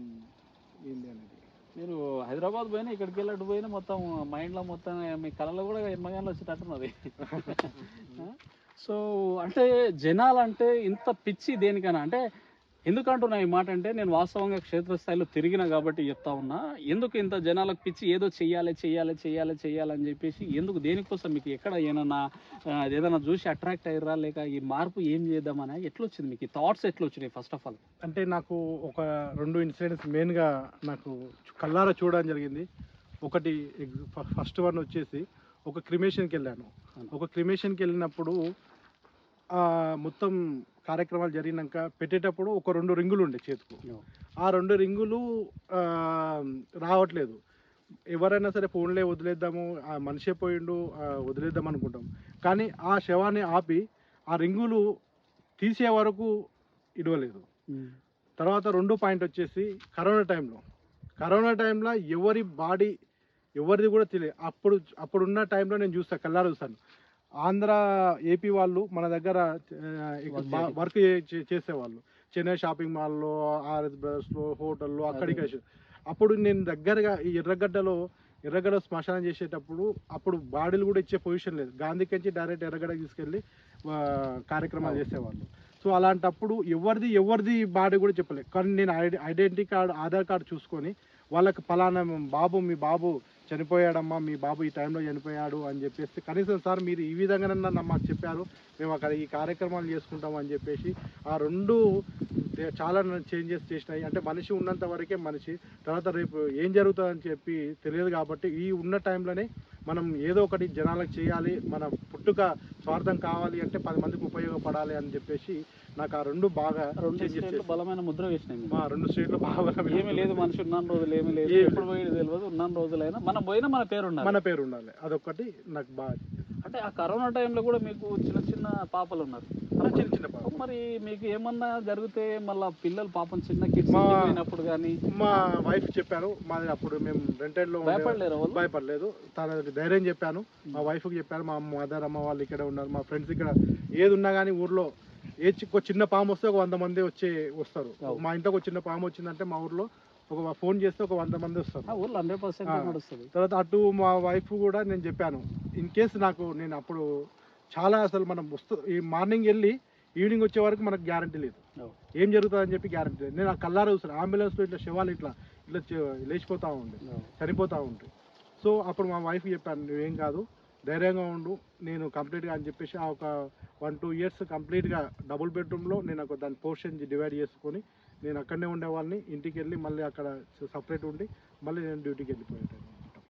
ఏంది అనేది. మీరు హైదరాబాద్ పోయినా ఇక్కడికి వెళ్ళట్టు పోయినా మొత్తం మైండ్లో మొత్తం మీ కళలో కూడా ఎన్నగానే వచ్చేటట్టున్నది. సో అంటే జనాలంటే ఇంత పిచ్చి దేనికైనా అంటే ఎందుకంటున్నా ఈ మాట అంటే నేను వాస్తవంగా క్షేత్రస్థాయిలో తిరిగినా కాబట్టి చెప్తా ఉన్నా. ఎందుకు ఇంత జనాలకు పిచ్చి ఏదో చెయ్యాలని చెప్పేసి ఎందుకు, దేనికోసం మీకు ఎక్కడ ఏదైనా చూసి అట్రాక్ట్ అయ్యారా లేక ఈ మార్పు ఏం చేద్దామని ఎట్లా వచ్చింది మీకు, ఈ థాట్స్ ఎట్లా వచ్చినాయి ఫస్ట్ ఆఫ్ ఆల్? అంటే నాకు ఒక 2 ఇన్సిడెంట్స్ మెయిన్గా నాకు కళ్ళారా చూడడం జరిగింది. ఒకటి ఫస్ట్ వన్ వచ్చేసి ఒక క్రిమేషన్కి వెళ్ళాను. ఒక క్రిమేషన్కి వెళ్ళినప్పుడు మొత్తం కార్యక్రమాలు జరిగినాక పెట్టేటప్పుడు ఒక 2 రింగులు ఉండే చేతికు. ఆ 2 రింగులు రావట్లేదు. ఎవరైనా సరే ఫోన్లే వదిలేద్దాము, ఆ మనిషే పోయిండు వదిలేద్దాం అనుకుంటాం. కానీ ఆ శవాన్ని ఆపి ఆ రింగులు తీసే వరకు ఇడవలేదు. తర్వాత 2 పాయింట్ వచ్చేసి కరోనా టైంలో ఎవరి బాడీ ఎవరిది కూడా తెలియదు. అప్పుడున్న టైంలో నేను కళ్ళారా చూస్తాను. ఆంధ్ర ఏపీ వాళ్ళు మన దగ్గర వర్క్ చేసేవాళ్ళు చెన్నై షాపింగ్ మాల్లో, ఆర్ఎస్ బ్రదర్స్లో, హోటల్లో, అక్కడికి. అప్పుడు నేను దగ్గరగా ఈ ఎర్రగడ్డ శ్మశానం చేసేటప్పుడు అప్పుడు బాడీలు కూడా ఇచ్చే పొజిషన్ లేదు. గాంధీ నుంచి డైరెక్ట్ ఎర్రగడ్డ తీసుకెళ్ళి కార్యక్రమాలు చేసేవాళ్ళు. సో అలాంటప్పుడు ఎవరిది బాడీ కూడా చెప్పలేదు. కానీ నేను ఐడెంటిటీ కార్డు, ఆధార్ కార్డు చూసుకొని వాళ్ళకి పలానా మీ బాబు చనిపోయాడమ్మా, మీ బాబు ఈ టైంలో చనిపోయాడు అని చెప్పేసి, కనీసం సార్ మీరు ఈ విధంగానన్నా మాకు చెప్పారు, మేము అక్కడ ఈ కార్యక్రమాలు చేసుకుంటాం అని చెప్పేసి ఆ 2 చాలా చేంజెస్ చేసినాయి. అంటే మనిషి ఉన్నంత వరకే మనిషి, తర్వాత రేపు ఏం జరుగుతుందని చెప్పి తెలియదు. కాబట్టి ఈ ఉన్న టైంలోనే మనం ఏదో ఒకటి జనాలకు చేయాలి, మన పుట్టుక స్వార్థం కావాలి అంటే 10 మందికి ఉపయోగపడాలి అని చెప్పేసి నాకు ఆ 2 బాగా బలమైన ముద్ర వేసినాయి. 2 స్టేట్లు బాగా ఏమీ లేదు, మనిషి ఉన్న రోజులు ఏమీ లేదు, ఎప్పుడు పోయేది తెలియదు, ఉన్న రోజులైనా మనం పోయినా మన పేరు ఉండాలి. అదొకటి నాకు బాగా. అంటే ఆ కరోనా టైంలో కూడా మీకు చిన్న పాపలు ఉన్నారు, చిన్న పాప. మరి మీకు ఏమన్నా జరిగితే మళ్ళీ పిల్లలు పాపం చిన్న కిడ్స్ అయినప్పుడు కానీ మా వైఫ్ చెప్పారు, మాది అప్పుడు మేము రెంటెడ్లో భయపడలేదు. తన ధైర్యం చెప్పాను, మా వైఫ్కి చెప్పాను. మా మదర్ అమ్మ వాళ్ళు ఇక్కడ ఉన్నారు, మా ఫ్రెండ్స్ ఇక్కడ ఏది ఉన్నా కానీ ఊర్లో ఒక చిన్న పాము వస్తే ఒక 100 మంది వస్తారు. మా ఇంటికి ఒక చిన్న పాము వచ్చిందంటే మా ఊర్లో ఒక ఫోన్ చేస్తే ఒక 100 మంది వస్తారు. 100% తర్వాత అటు మా వైఫ్ కూడా నేను చెప్పాను, ఇన్ కేసు నేను అప్పుడు చాలా అసలు మనం ఈ మార్నింగ్ వెళ్ళి ఈవినింగ్ వచ్చే వరకు మనకు గ్యారంటీ లేదు, ఏం జరుగుతుందని చెప్పి గ్యారంటీ లేదు. నేను ఆ కల్లారా చూసాను, అంబులెన్స్లో ఇట్లా శవాలు ఇట్లా ఇట్లా లేచిపోతూ ఉండే, చనిపోతూ ఉంటాయి. సో అప్పుడు మా వైఫ్ చెప్పాను, నువ్వేం కాదు ధైర్యంగా ఉండు, నేను కంప్లీట్గా అని చెప్పేసి ఆ ఒక 1-2 ఇయర్స్ కంప్లీట్గా డబుల్ బెడ్రూమ్లో నేను ఒక దాని పోర్షన్ డివైడ్ చేసుకొని నేను అక్కడనే ఉండేవాళ్ళని, ఇంటికి వెళ్ళి మళ్ళీ అక్కడ సపరేట్ ఉండి మళ్ళీ నేను డ్యూటీకి వెళ్ళిపోయాను.